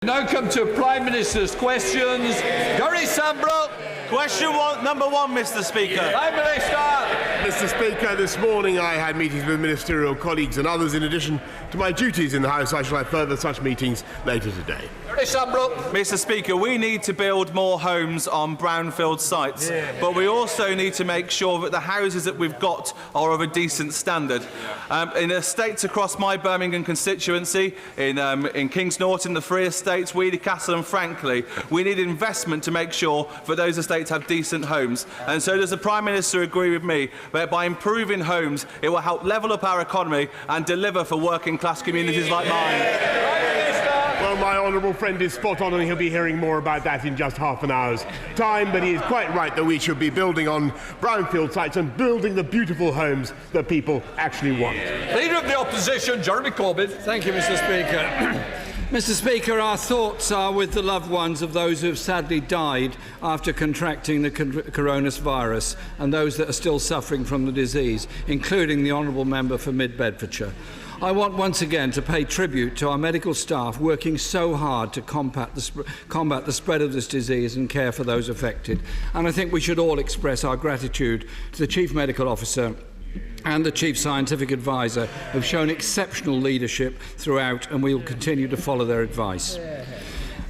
Now come to Prime Minister's questions. Gary Sambrook. Question number one, Mr. Speaker. Prime Minister. Mr. Speaker, this morning I had meetings with ministerial colleagues and others. In addition to my duties in the House, I shall have further such meetings later today. Gary Sambrook. Mr. Speaker, we need to build more homes on brownfield sites, but we also need to make sure that the houses that we've got are of a decent standard. In estates across my Birmingham constituency, in Kings Norton, the Free Estates, Weedy Castle and Frankley, we need investment to make sure that those estates have decent homes. And so does the Prime Minister agree with me that by improving homes, it will help level up our economy and deliver for working class communities like mine? Well, my honourable friend is spot on, and he'll be hearing more about that in just half an hour's time. But he is quite right that we should be building on brownfield sites and building the beautiful homes that people actually want. Leader of the Opposition, Jeremy Corbyn. Thank you, Mr. Speaker. Mr. Speaker, our thoughts are with the loved ones of those who have sadly died after contracting the coronavirus and those that are still suffering from the disease, including the Honourable Member for Mid-Bedfordshire. I want once again to pay tribute to our medical staff working so hard to combat the spread of this disease and care for those affected. And I think we should all express our gratitude to the Chief Medical Officer and the Chief Scientific Advisor, who have shown exceptional leadership throughout, and we will continue to follow their advice.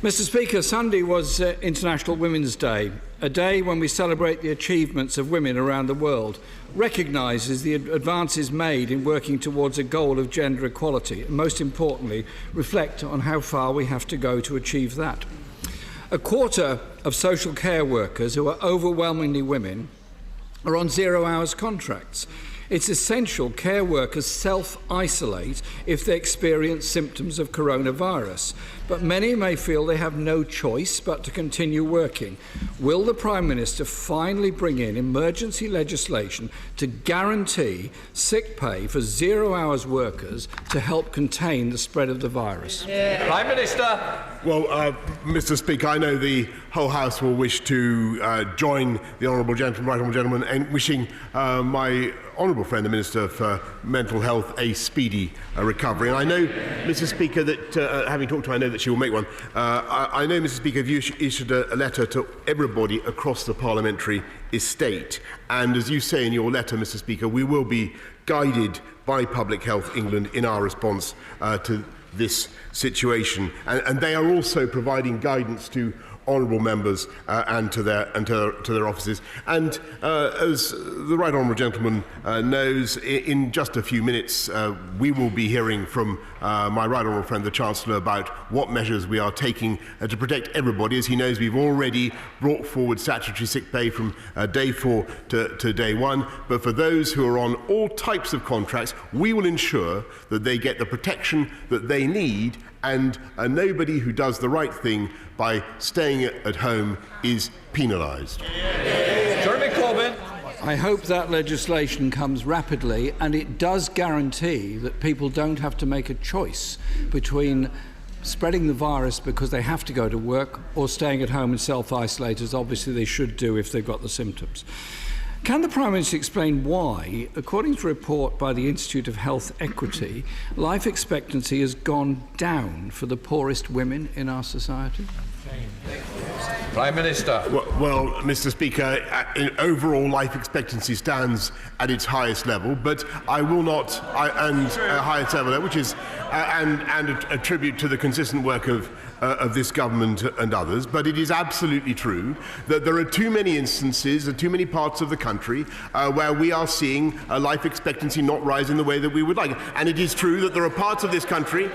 Mr. Speaker, Sunday was International Women's Day, a day when we celebrate the achievements of women around the world, recognises the advances made in working towards a goal of gender equality, and most importantly, reflect on how far we have to go to achieve that. A quarter of social care workers, who are overwhelmingly women, are on 0 hours contracts. It's essential care workers self-isolate if they experience symptoms of coronavirus, but many may feel they have no choice but to continue working. Will the Prime Minister finally bring in emergency legislation to guarantee sick pay for 0 hours workers to help contain the spread of the virus? Prime Minister. Well, Mr. Speaker, I know the whole House will wish to join the Honourable Gentleman, in wishing my honourable friend, the Minister for Mental Health, a speedy recovery. And I know, Mr. Speaker, that having talked to her, I know that she will make one. I know, Mr. Speaker, you issued a letter to everybody across the parliamentary estate. And as you say in your letter, Mr. Speaker, we will be guided by Public Health England in our response to this situation. And they are also providing guidance to honourable members and to their offices. And as the right honourable gentleman knows, in just a few minutes we will be hearing from my right honourable friend the Chancellor about what measures we are taking to protect everybody. As he knows, we've already brought forward statutory sick pay from day 4 to day 1. But for those who are on all types of contracts, we will ensure that they get the protection that they need, and nobody who does the right thing by staying at home is penalised. Jeremy Corbyn. I hope that legislation comes rapidly, and it does guarantee that people don't have to make a choice between spreading the virus because they have to go to work or staying at home and self-isolate, as obviously they should do if they've got the symptoms. Can the Prime Minister explain why, according to a report by the Institute of Health Equity, life expectancy has gone down for the poorest women in our society? Prime Minister. Well, Mr. Speaker, overall life expectancy stands at its highest level, but I will not, highest level, which is, and a tribute to the consistent work of this government and others, but it is absolutely true that there are too many instances and too many parts of the country where we are seeing life expectancy not rise in the way that we would like. And it is true that there are parts of this country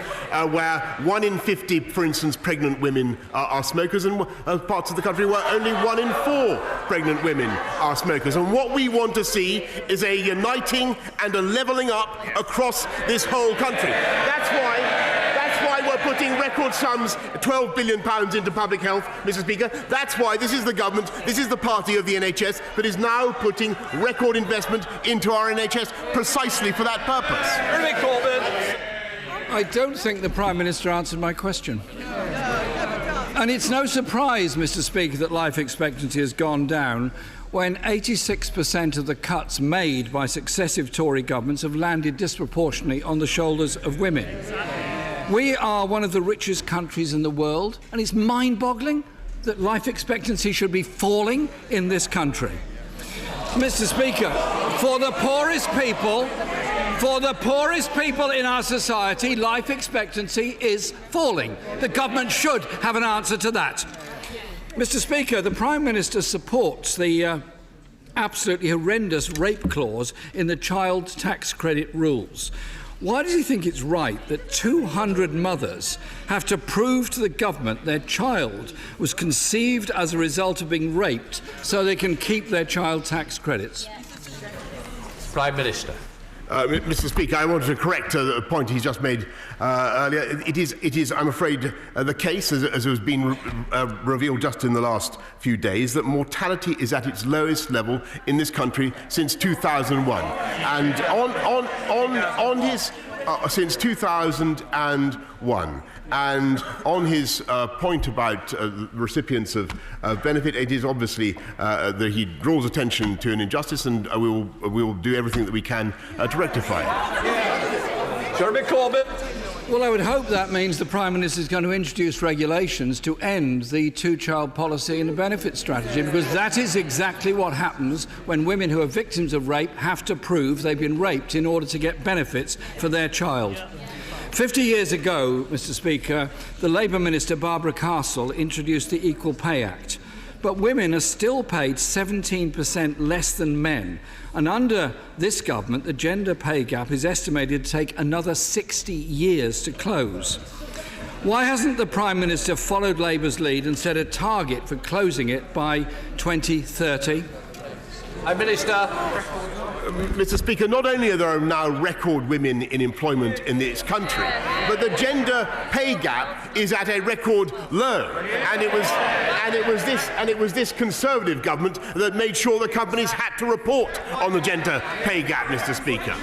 where 1 in 50, for instance, pregnant women are smokers, and parts of the country where only 1 in 4 pregnant women are smokers. And what we want to see is a uniting and a levelling up across this whole country. That's why we're putting record sums, £12 billion into public health, Mr. Speaker. That's why this is the government, this is the party of the NHS that is now putting record investment into our NHS precisely for that purpose. Jeremy Corbyn. I don't think the Prime Minister answered my question. And it's no surprise, Mr. Speaker, that life expectancy has gone down when 86% of the cuts made by successive Tory governments have landed disproportionately on the shoulders of women. We are one of the richest countries in the world, and it's mind-boggling that life expectancy should be falling in this country. Mr. Speaker, for the poorest people in our society, life expectancy is falling. The government should have an answer to that. Mr. Speaker, the Prime Minister supports the absolutely horrendous rape clause in the child tax credit rules. Why does he think it's right that 200 mothers have to prove to the government their child was conceived as a result of being raped so they can keep their child tax credits? Prime Minister. Mr. Speaker, I wanted to correct a point he just made earlier. It is, I'm afraid, the case, as has been revealed just in the last few days, that mortality is at its lowest level in this country since 2001. And on his since 2001. And on his point about recipients of benefit, it is obviously that he draws attention to an injustice, and we will do everything that we can to rectify it. Jeremy Corbyn. Well, I would hope that means the Prime Minister is going to introduce regulations to end the two-child policy and the benefit strategy, because that is exactly what happens when women who are victims of rape have to prove they've been raped in order to get benefits for their child. 50 years ago, Mr. Speaker, the Labour Minister Barbara Castle introduced the Equal Pay Act. But women are still paid 17% less than men. And under this government, the gender pay gap is estimated to take another 60 years to close. Why hasn't the Prime Minister followed Labour's lead and set a target for closing it by 2030? Minister. Mr. Speaker, not only are there now record women in employment in this country, but the gender pay gap is at a record low. And it was this Conservative government that made sure the companies had to report on the gender pay gap, Mr. Speaker.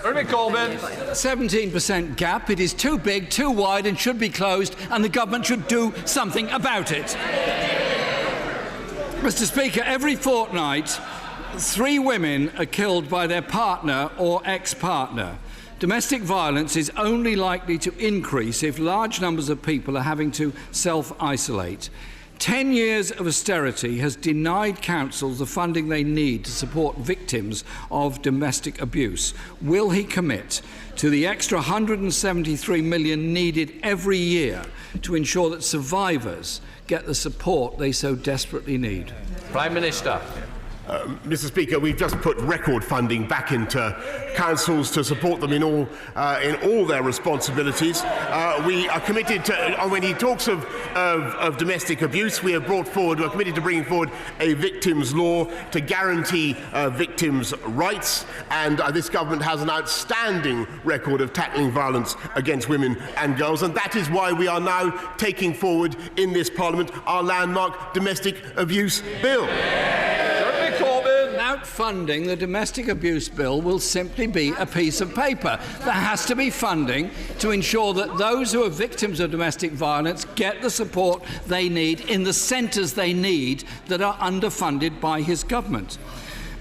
Jeremy Corbyn. 17% gap. It is too big, too wide, and should be closed, and the government should do something about it. Mr. Speaker, every fortnight, 3 women are killed by their partner or ex-partner. Domestic violence is only likely to increase if large numbers of people are having to self-isolate. 10 years of austerity has denied councils the funding they need to support victims of domestic abuse. Will he commit to the extra £173 million needed every year to ensure that survivors get the support they so desperately need? Prime Minister. Mr. Speaker, we've just put record funding back into councils to support them in all their responsibilities. We are committed to, when he talks of domestic abuse, we're committed to bringing forward a victims' law to guarantee victims' rights, and this government has an outstanding record of tackling violence against women and girls, and that is why we are now taking forward in this Parliament our landmark domestic abuse bill. Without funding, the domestic abuse bill will simply be a piece of paper. There has to be funding to ensure that those who are victims of domestic violence get the support they need in the centres they need that are underfunded by his government.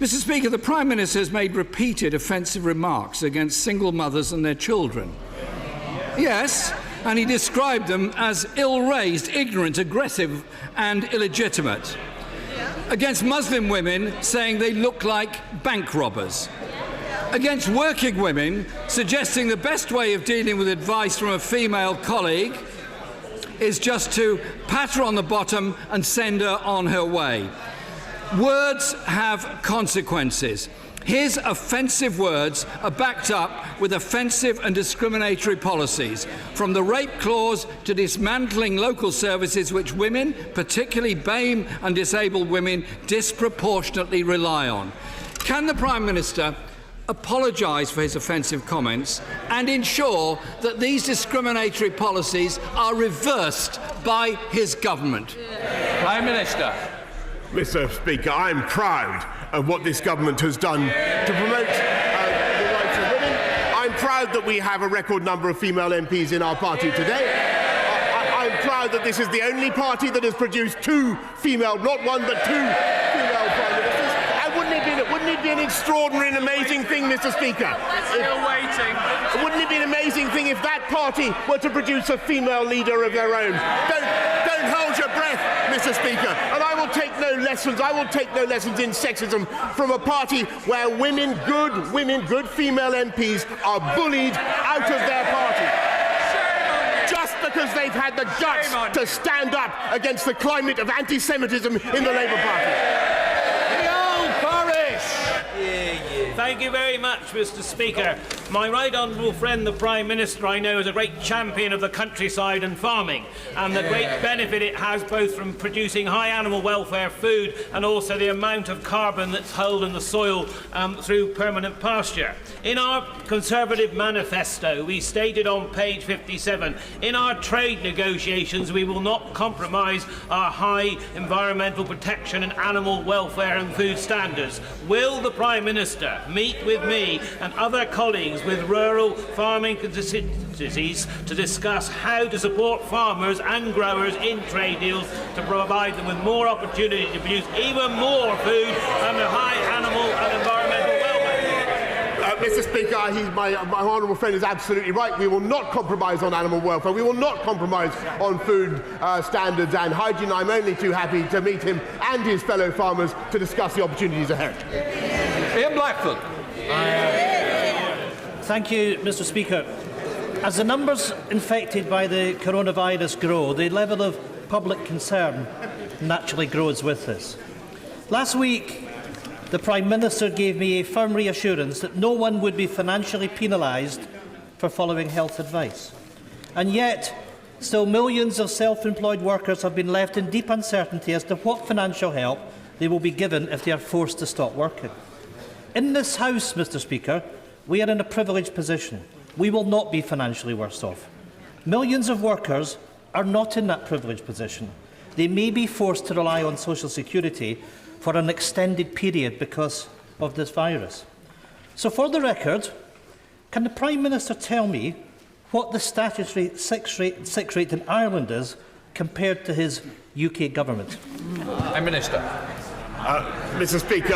Mr. Speaker, the Prime Minister has made repeated offensive remarks against single mothers and their children. Yes, and he described them as ill-raised, ignorant, aggressive and illegitimate. Against Muslim women, saying they look like bank robbers. Against working women, suggesting the best way of dealing with advice from a female colleague is just to pat her on the bottom and send her on her way. Words have consequences. His offensive words are backed up with offensive and discriminatory policies, from the rape clause to dismantling local services which women, particularly BAME and disabled women, disproportionately rely on. Can the Prime Minister apologise for his offensive comments and ensure that these discriminatory policies are reversed by his government? Prime Minister. Mr. Speaker, I'm proud of what this government has done to promote the rights of women. I'm proud that we have a record number of female MPs in our party today. I'm proud that this is the only party that has produced 2 female, not 1 but 2 female prime ministers. And wouldn't it it be an extraordinary and amazing thing, Mr. Speaker? Still waiting. Wouldn't it be an amazing thing if that party were to produce a female leader of their own? Don't hold your breath, Mr. Speaker. And I will take no lessons. I will take no lessons in sexism from a party where good female MPs are bullied out of their party. Just because they've had the guts to stand up against the climate of anti-Semitism in the Labour Party. Thank you very much, Mr. Speaker. My right honourable friend, the Prime Minister, I know is a great champion of the countryside and farming, and the great benefit it has both from producing high animal welfare food and also the amount of carbon that's held in the soil through permanent pasture. In our Conservative manifesto, we stated on page 57, in our trade negotiations we will not compromise our high environmental protection and animal welfare and food standards. Will the Prime Minister meet with me and other colleagues with rural farming constituencies to discuss how to support farmers and growers in trade deals to provide them with more opportunity to produce even more food and a high animal and environmental welfare? Mr. Speaker, my honourable friend is absolutely right. We will not compromise on animal welfare. We will not compromise on food standards and hygiene. I'm only too happy to meet him and his fellow farmers to discuss the opportunities ahead. Ian Blackford. Thank you, Mr. Speaker. As the numbers infected by the coronavirus grow, the level of public concern naturally grows with this. Last week, the Prime Minister gave me a firm reassurance that no one would be financially penalised for following health advice. And yet, still millions of self-employed workers have been left in deep uncertainty as to what financial help they will be given if they are forced to stop working. In this House, Mr. Speaker, we are in a privileged position. We will not be financially worse off. Millions of workers are not in that privileged position. They may be forced to rely on social security for an extended period because of this virus. So, for the record, can the Prime Minister tell me what the statutory sick rate in Ireland is compared to his UK government? Prime Minister. Mr. Speaker,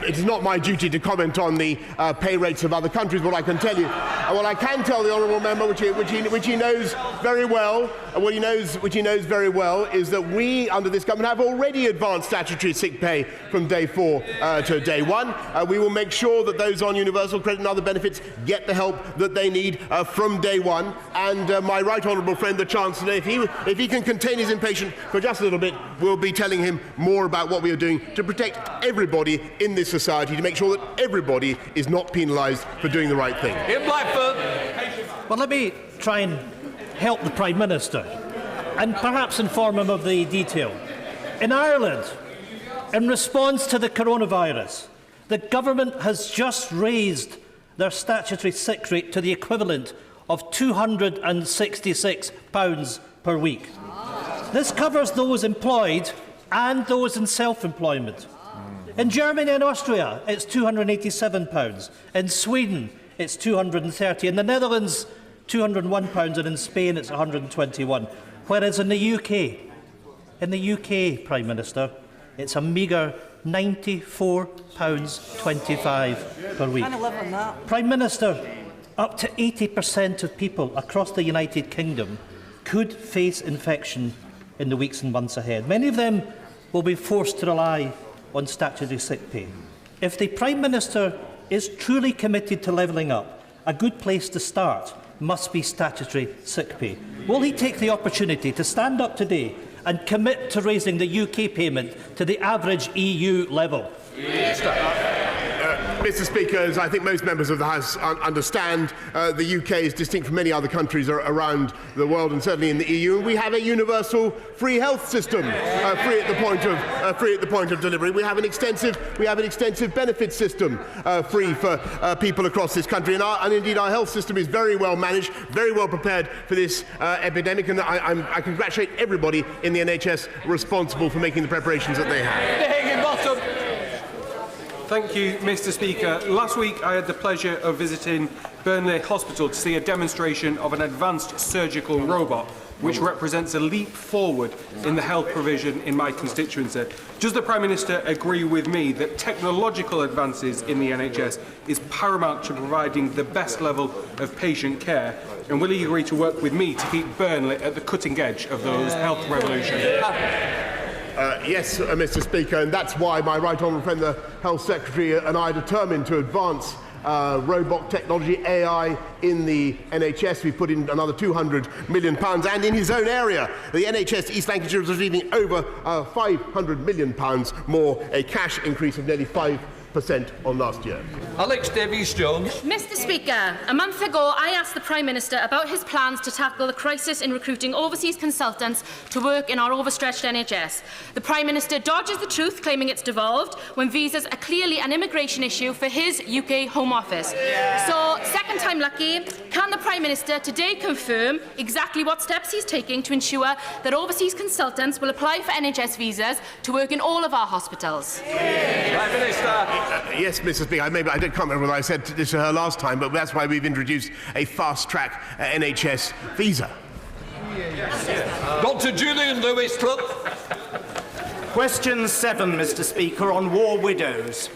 it is not my duty to comment on the pay rates of other countries. What I can tell you, what I can tell the honourable member, which he knows very well, which he knows very well, is that we, under this government, have already advanced statutory sick pay from day 4 to day 1. We will make sure that those on universal credit and other benefits get the help that they need from day 1. And my right honourable friend, the Chancellor, if he can contain his impatience for just a little bit, will be telling him more about what we are doing to protect everybody in this society, to make sure that everybody is not penalised for doing the right thing. Ian Blackford. Well, let me try and help the Prime Minister and perhaps inform him of the detail. In Ireland, in response to the coronavirus, the government has just raised their statutory sick rate to the equivalent of £266 per week. This covers those employed and those in self-employment. In Germany and Austria, it's £287. In Sweden, it's £230. In the Netherlands, £201, and in Spain, it's £121. Whereas in the UK, Prime Minister, it's a meagre £94.25 per week. Prime Minister, up to 80% of people across the United Kingdom could face infection in the weeks and months ahead. Many of them will be forced to rely on statutory sick pay. If the Prime Minister is truly committed to levelling up, a good place to start must be statutory sick pay. Will he take the opportunity to stand up today and commit to raising the UK payment to the average EU level? Mr. Speaker, as I think most members of the House understand, the UK is distinct from many other countries around the world and certainly in the EU. We have a universal free health system, free at the point of delivery. We have an extensive benefit system, free for people across this country, and indeed our health system is very well managed, very well prepared for this epidemic, and I congratulate everybody in the NHS responsible for making the preparations that they have. Thank you, Mr. Speaker. Last week I had the pleasure of visiting Burnley Hospital to see a demonstration of an advanced surgical robot which represents a leap forward in the health provision in my constituency. Does the Prime Minister agree with me that technological advances in the NHS is paramount to providing the best level of patient care? And will he agree to work with me to keep Burnley at the cutting edge of those health revolutions? Yes, Mr. Speaker, and that's why my right honourable friend, the Health Secretary, and I are determined to advance robot technology, AI, in the NHS. We put in another £200 million, and in his own area, the NHS East Lancashire is receiving over £500 million more, a cash increase of nearly 5% on last year. Alex Davies-Jones. Mr. Speaker, a month ago I asked the Prime Minister about his plans to tackle the crisis in recruiting overseas consultants to work in our overstretched NHS. The Prime Minister dodges the truth, claiming it's devolved, when visas are clearly an immigration issue for his UK Home Office. So, second time lucky, can the Prime Minister today confirm exactly what steps he's taking to ensure that overseas consultants will apply for NHS visas to work in all of our hospitals? Prime Minister. Yes, Mr. Speaker, I can't remember whether I said this to her last time, but that's why we've introduced a fast-track NHS visa. Dr. Julian Lewis-Club. Question 7, Mr. Speaker, on war widows.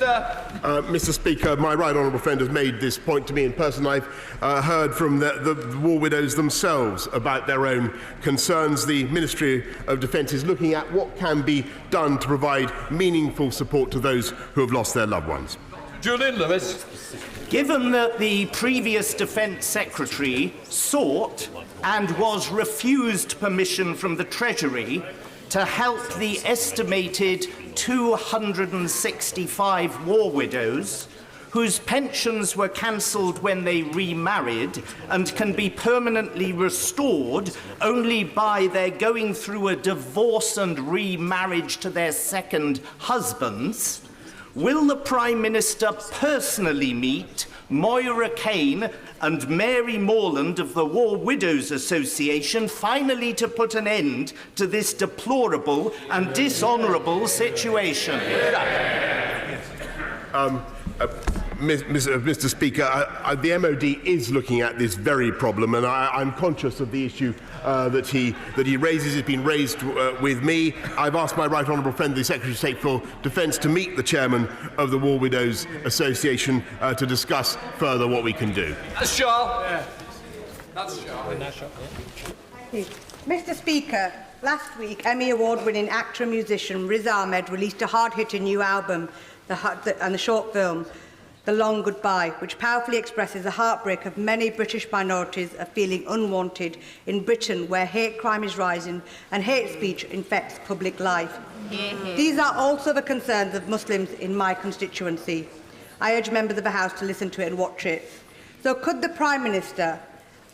Mr. Speaker, my right honourable friend has made this point to me in person. I've heard from the war widows themselves about their own concerns. The Ministry of Defence is looking at what can be done to provide meaningful support to those who have lost their loved ones. Julian Lewis. Given that the previous Defence Secretary sought and was refused permission from the Treasury to help the estimated 265 war widows whose pensions were cancelled when they remarried and can be permanently restored only by their going through a divorce and remarriage to their second husbands, will the Prime Minister personally meet Moira Kane and Mary Morland of the War Widows Association finally to put an end to this deplorable and dishonourable situation? Mr. Speaker, the MOD is looking at this very problem, and I'm conscious of the issue that he raises. It's been raised with me. I've asked my right honourable friend, the Secretary of State for Defence, to meet the chairman of the War Widows Association to discuss further what we can do. That's Shaw. Yeah. That's Shaw. Mr. Speaker, last week Emmy Award-winning actor and musician Riz Ahmed released a hard-hitting new album and the short film The Long Goodbye, which powerfully expresses the heartbreak of many British minorities of feeling unwanted in Britain, where hate crime is rising and hate speech infects public life. These are also the concerns of Muslims in my constituency. I urge members of the House to listen to it and watch it. So could the Prime Minister,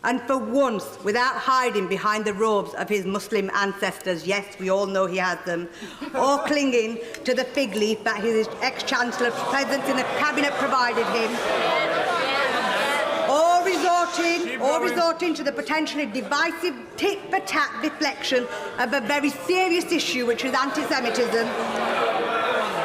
and for once, without hiding behind the robes of his Muslim ancestors, yes, we all know he has them, or clinging to the fig leaf that his ex-Chancellor's presence in the Cabinet provided him, or resorting to the potentially divisive tit-for-tat deflection of a very serious issue, which is anti-Semitism,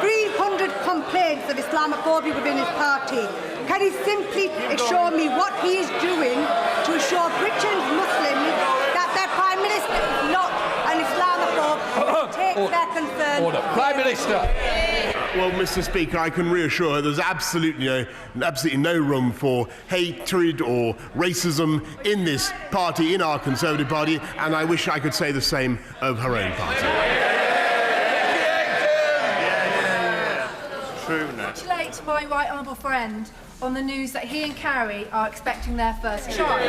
300 complaints of Islamophobia within his party. Can he simply assure me what he is doing to assure Britain's Muslims that their Prime Minister is not an Islamophobe and takes their concerns? Prime Minister. Well, Mr. Speaker, I can reassure her there's absolutely no room for hatred or racism in this party, in our Conservative Party, and I wish I could say the same of her own party. True now. Congratulate my right honourable friend on the news that he and Carrie are expecting their first child.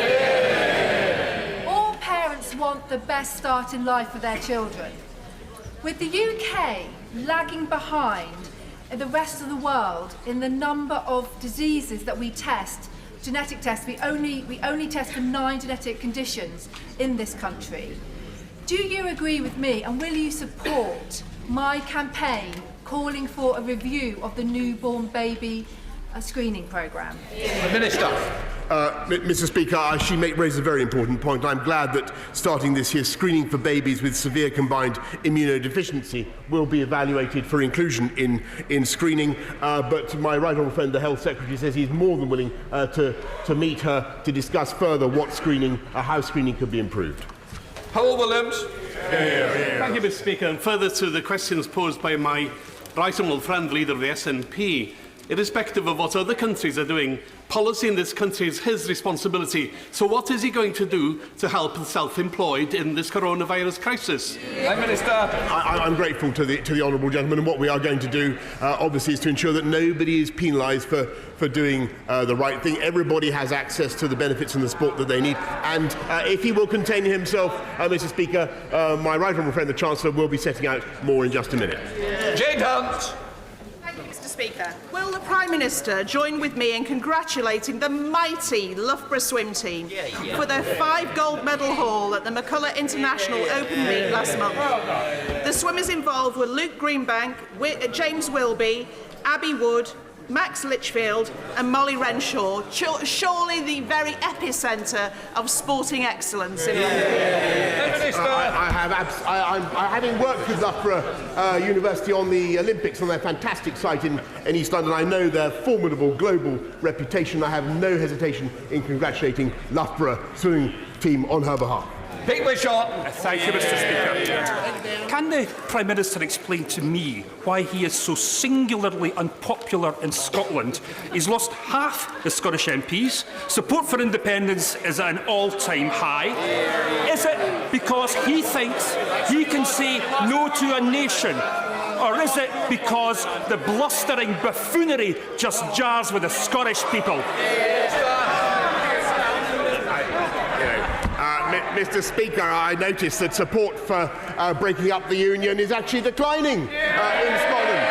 All parents want the best start in life for their children. With the UK lagging behind the rest of the world in the number of diseases that we test, genetic tests, we only test for 9 genetic conditions in this country. Do you agree with me, and will you support my campaign calling for a review of the newborn baby screening programme? Minister. Mr. Speaker, she raises a very important point. I'm glad that starting this year, screening for babies with severe combined immunodeficiency will be evaluated for inclusion in screening. But my right honourable friend, the Health Secretary, says he's more than willing to meet her to discuss further how screening could be improved. Howell Williams. Thank you, Mr. Speaker. And further to the questions posed by my right honourable friend, leader of the SNP, irrespective of what other countries are doing, policy in this country is his responsibility. So what is he going to do to help the self-employed in this coronavirus crisis? Prime Minister. I'm grateful to the honourable gentleman, and what we are going to do, obviously, is to ensure that nobody is penalised for doing the right thing. Everybody has access to the benefits and the support that they need. And if he will contain himself, Mr. Speaker, my right honourable friend, the Chancellor, will be setting out more in just a minute. Jade Hunt. Speaker, will the Prime Minister join with me in congratulating the mighty Loughborough swim team for their 5 gold medal haul at the McCullough International Open Meet last month? The swimmers involved were Luke Greenbank, James Wilby, Abby Wood, Max Litchfield and Molly Renshaw, surely the very epicentre of sporting excellence in London. Having worked with Loughborough University on the Olympics on their fantastic site in East London, I know their formidable global reputation. I have no hesitation in congratulating Loughborough swimming team on her behalf. Thank you, Mr. Speaker. Can the Prime Minister explain to me why he is so singularly unpopular in Scotland? He's lost half the Scottish MPs. Support for independence is at an all-time high. Is it because he thinks he can say no to a nation? Or is it because the blustering buffoonery just jars with the Scottish people? Mr. Speaker, I notice that support for breaking up the Union is actually declining in Scotland.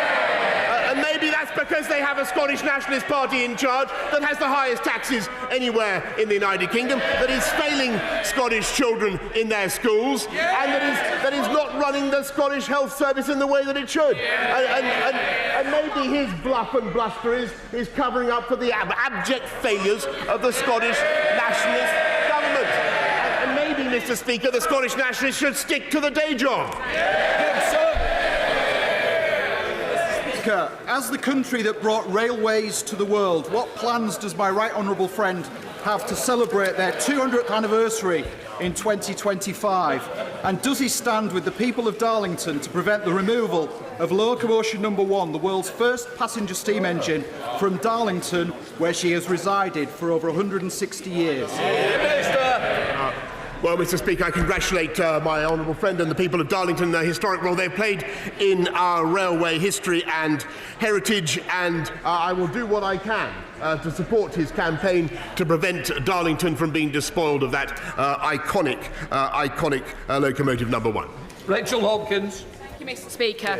And maybe that's because they have a Scottish Nationalist Party in charge that has the highest taxes anywhere in the United Kingdom, that is failing Scottish children in their schools, and that is not running the Scottish health service in the way that it should. And maybe his bluff and bluster is covering up for the abject failures of the Scottish Nationalist government. Mr. Speaker, the Scottish Nationalists should stick to the day job. Speaker, as the country that brought railways to the world, what plans does my right honourable friend have to celebrate their 200th anniversary in 2025? And does he stand with the people of Darlington to prevent the removal of locomotion number 1, the world's first passenger steam engine, from Darlington, where she has resided for over 160 years? Well, Mr. Speaker, I congratulate my honourable friend and the people of Darlington, the historic role they've played in our railway history and heritage, and I will do what I can to support his campaign to prevent Darlington from being despoiled of that iconic locomotive number 1. Rachel Hopkins. Thank you, Mr. Speaker.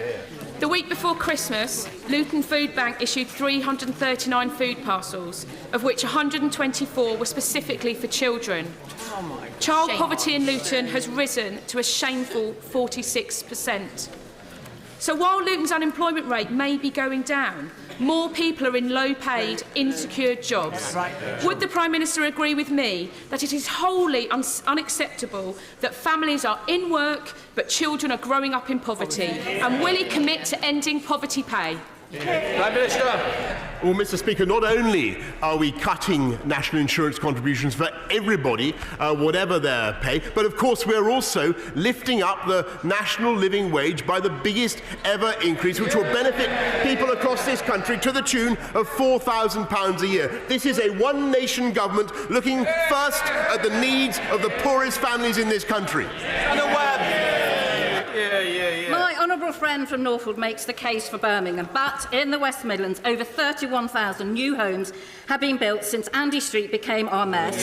The week before Christmas, Luton Food Bank issued 339 food parcels, of which 124 were specifically for children. Child poverty in Luton has risen to a shameful 46%. So while Luton's unemployment rate may be going down, more people are in low-paid, insecure jobs. Would the Prime Minister agree with me that it is wholly unacceptable that families are in work but children are growing up in poverty? And will he commit to ending poverty pay? Prime Minister. Well, Mr. Speaker, not only are we cutting national insurance contributions for everybody, whatever their pay, but of course we're also lifting up the national living wage by the biggest ever increase, which will benefit people across this country to the tune of £4,000 a year. This is a one-nation government looking first at the needs of the poorest families in this country. My honourable friend from Norfolk makes the case for Birmingham, but in the West Midlands, over 31,000 new homes have been built since Andy Street became our mess.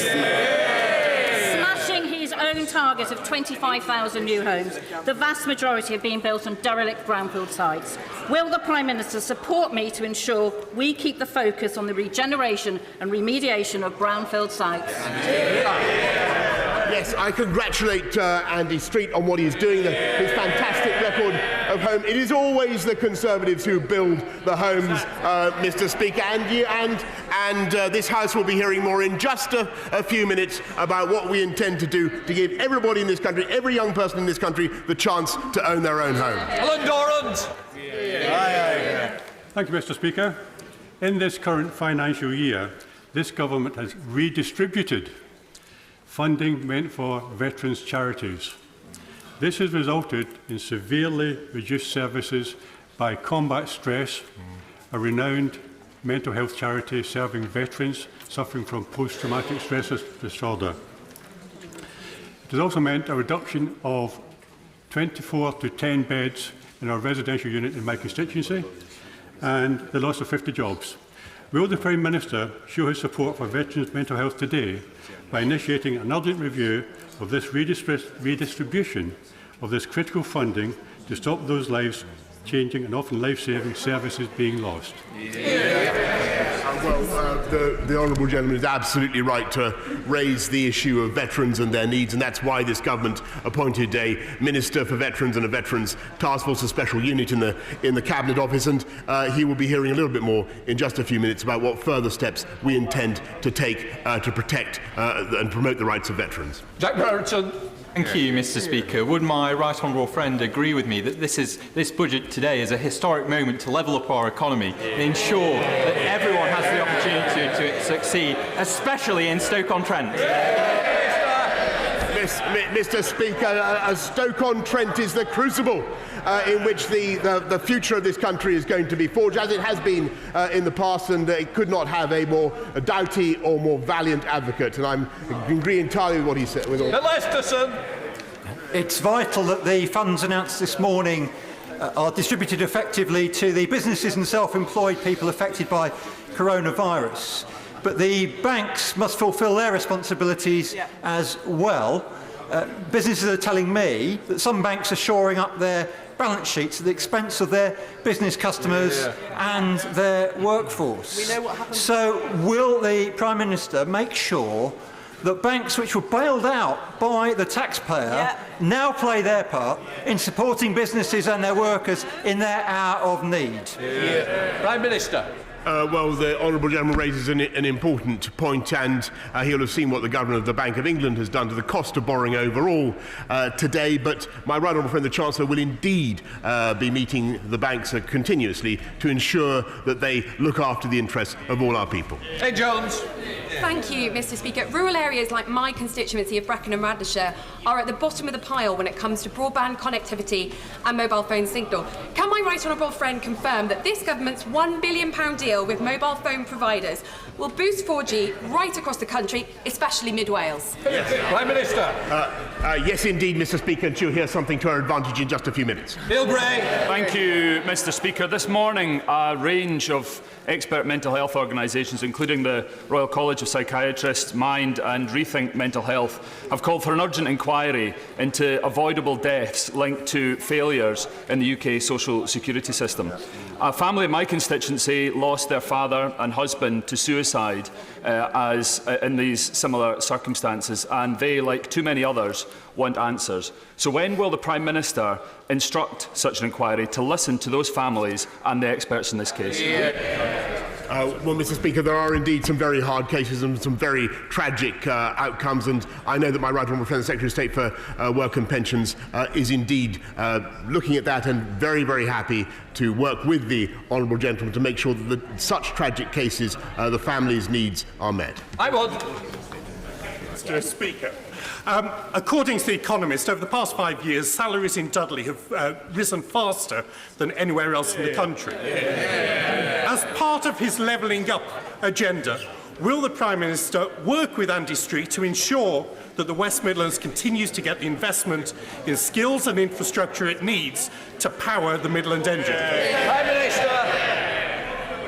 Smashing his own target of 25,000 new homes, the vast majority have been built on derelict brownfield sites. Will the Prime Minister support me to ensure we keep the focus on the regeneration and remediation of brownfield sites? Yes, I congratulate Andy Street on what he's doing, his fantastic record of home. It is always the Conservatives who build the homes, Mr. Speaker, and this House will be hearing more in just a few minutes about what we intend to do to give everybody in this country, every young person in this country, the chance to own their own home. Alan Dorrans. Thank you, Mr. Speaker. In this current financial year, this government has redistributed funding meant for veterans' charities. This has resulted in severely reduced services by Combat Stress, a renowned mental health charity serving veterans suffering from post-traumatic stress disorder. It has also meant a reduction of 24 to 10 beds in our residential unit in my constituency and the loss of 50 jobs. Will the Prime Minister show his support for veterans' mental health today by initiating an urgent review of this redistribution of this critical funding to stop those lives changing and often life-saving services being lost? The honourable gentleman is absolutely right to raise the issue of veterans and their needs, and that's why this government appointed a Minister for Veterans and a Veterans Task Force, a special unit in the Cabinet Office, and he will be hearing a little bit more in just a few minutes about what further steps we intend to take to protect and promote the rights of veterans. Jack Brereton. Thank you, Mr. Speaker. Would my right honourable friend agree with me that this budget today is a historic moment to level up our economy and ensure that everyone has the opportunity to succeed, especially in Stoke-on-Trent? Mr. Speaker, Stoke-on-Trent is the crucible in which the future of this country is going to be forged, as it has been in the past, and it could not have a more doughty or more valiant advocate. And I agree entirely with what he said. Lesterson. It's vital that the funds announced this morning are distributed effectively to the businesses and self-employed people affected by coronavirus. But the banks must fulfil their responsibilities as well. Businesses are telling me that some banks are shoring up their balance sheets at the expense of their business customers and their workforce. We know what happened. So will the Prime Minister make sure that banks which were bailed out by the taxpayer now play their part in supporting businesses and their workers in their hour of need? Prime Minister. Well, the honourable gentleman raises an important point, and he'll have seen what the Governor of the Bank of England has done to the cost of borrowing overall today. But my right honourable friend, the Chancellor, will indeed be meeting the banks continuously to ensure that they look after the interests of all our people. Hey, Jones. Thank you, Mr. Speaker. Rural areas like my constituency of Brecon and Radnorshire are at the bottom of the pile when it comes to broadband connectivity and mobile phone signal. Can my right honourable friend confirm that this government's £1 billion deal with mobile phone providers will boost 4G right across the country, especially mid-Wales? Prime Minister. Yes, indeed, Mr. Speaker, and she'll hear something to her advantage in just a few minutes. Bill Bray. Thank you, Mr. Speaker. This morning, a range of expert mental health organisations, including the Royal College of Psychiatrists, Mind and Rethink Mental Health, have called for an urgent inquiry into avoidable deaths linked to failures in the UK social security system. A family in my constituency lost their father and husband to suicide in these similar circumstances, and they, like too many others, want answers. So when will the Prime Minister instruct such an inquiry to listen to those families and the experts in this case? Well, Mr. Speaker, there are indeed some very hard cases and some very tragic outcomes, and I know that my right honourable friend, the Secretary of State for Work and Pensions, is indeed looking at that and very, very happy to work with the honourable gentleman to make sure that such tragic cases, the families' needs are met. I want. Mr. Speaker. According to The Economist, over the past 5 years, salaries in Dudley have risen faster than anywhere else in the country. As part of his levelling up agenda, will the Prime Minister work with Andy Street to ensure that the West Midlands continues to get the investment in skills and infrastructure it needs to power the Midland engine? Prime Minister.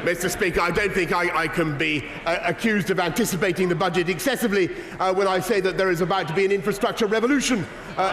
Mr. Speaker, I don't think I can be accused of anticipating the budget excessively when I say that there is about to be an infrastructure revolution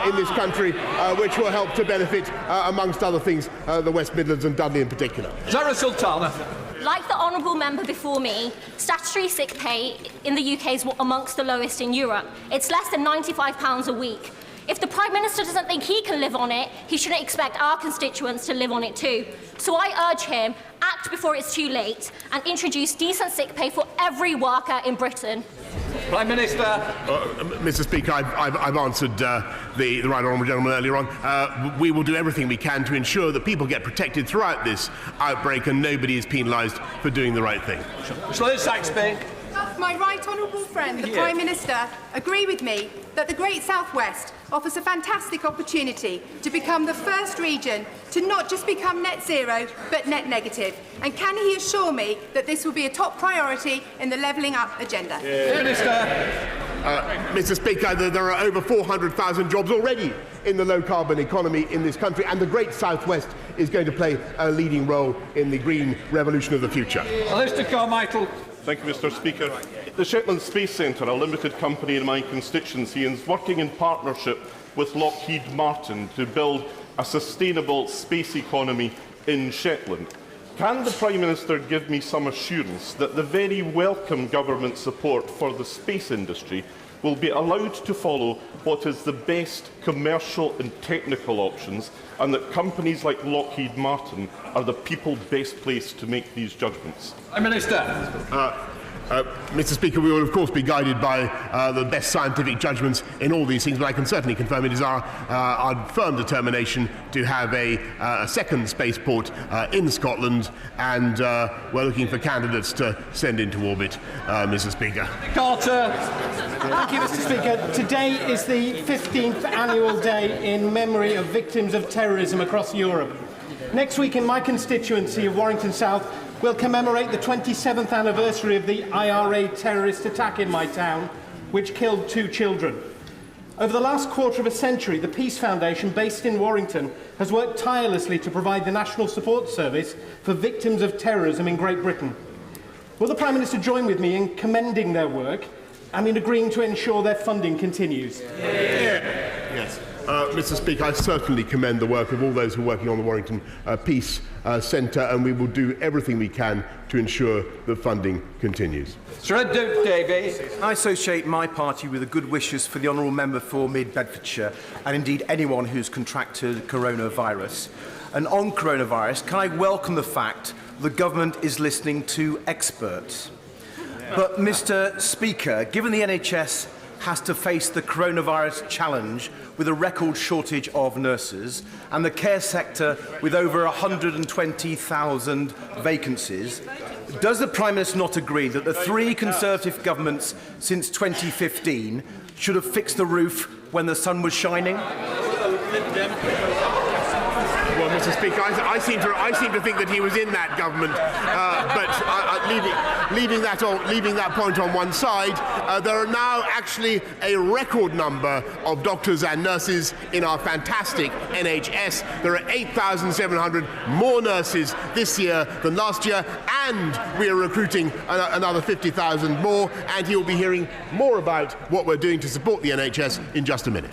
in this country, which will help to benefit, amongst other things, the West Midlands and Dudley in particular. Zara Sultana. Like the honourable member before me, statutory sick pay in the UK is amongst the lowest in Europe. It's less than £95 a week. If the Prime Minister doesn't think he can live on it, he shouldn't expect our constituents to live on it too. So I urge him, act before it's too late and introduce decent sick pay for every worker in Britain. Prime Minister. Mr. Speaker, I've answered the right honourable gentleman earlier on. We will do everything we can to ensure that people get protected throughout this outbreak and nobody is penalised for doing the right thing. Saxby. My right honourable friend, the Prime Minister, agree with me that the Great South West offers a fantastic opportunity to become the first region to not just become net zero, but net negative. And can he assure me that this will be a top priority in the levelling up agenda? Mr. Speaker, there are over 400,000 jobs already in the low-carbon economy in this country, and the Great South West is going to play a leading role in the green revolution of the future. Thank you, Mr. Speaker. The Shetland Space Centre, a limited company in my constituency, is working in partnership with Lockheed Martin to build a sustainable space economy in Shetland. Can the Prime Minister give me some assurance that the very welcome government support for the space industry will be allowed to follow what is the best commercial and technical options, and that companies like Lockheed Martin are the people best placed to make these judgments? Prime Minister. Mr. Speaker, we will of course be guided by the best scientific judgments in all these things, but I can certainly confirm it is our firm determination to have a second spaceport in Scotland, and we're looking for candidates to send into orbit, Mr. Speaker. Carter. Thank you, Mr. Speaker. Today is the 15th annual day in memory of victims of terrorism across Europe. Next week in my constituency of Warrington South, we'll commemorate the 27th anniversary of the IRA terrorist attack in my town, which killed 2 children. Over the last quarter of a century, the Peace Foundation, based in Warrington, has worked tirelessly to provide the National Support Service for victims of terrorism in Great Britain. Will the Prime Minister join with me in commending their work and in agreeing to ensure their funding continues? Yes. Mr. Speaker, I certainly commend the work of all those who are working on the Warrington Peace Centre, and we will do everything we can to ensure that funding continues. I associate my party with the good wishes for the honourable member for Mid-Bedfordshire, and indeed anyone who's contracted coronavirus. And on coronavirus, can I welcome the fact the government is listening to experts? But, Mr. Speaker, given the NHS has to face the coronavirus challenge with a record shortage of nurses and the care sector with over 120,000 vacancies, does the Prime Minister not agree that the 3 Conservative governments since 2015 should have fixed the roof when the sun was shining? Well, Mr. Speaker, I seem to think that he was in that government, but leaving that point on one side, there are now actually a record number of doctors and nurses in our fantastic NHS. There are 8,700 more nurses this year than last year, and we are recruiting another 50,000 more, and he will be hearing more about what we're doing to support the NHS in just a minute.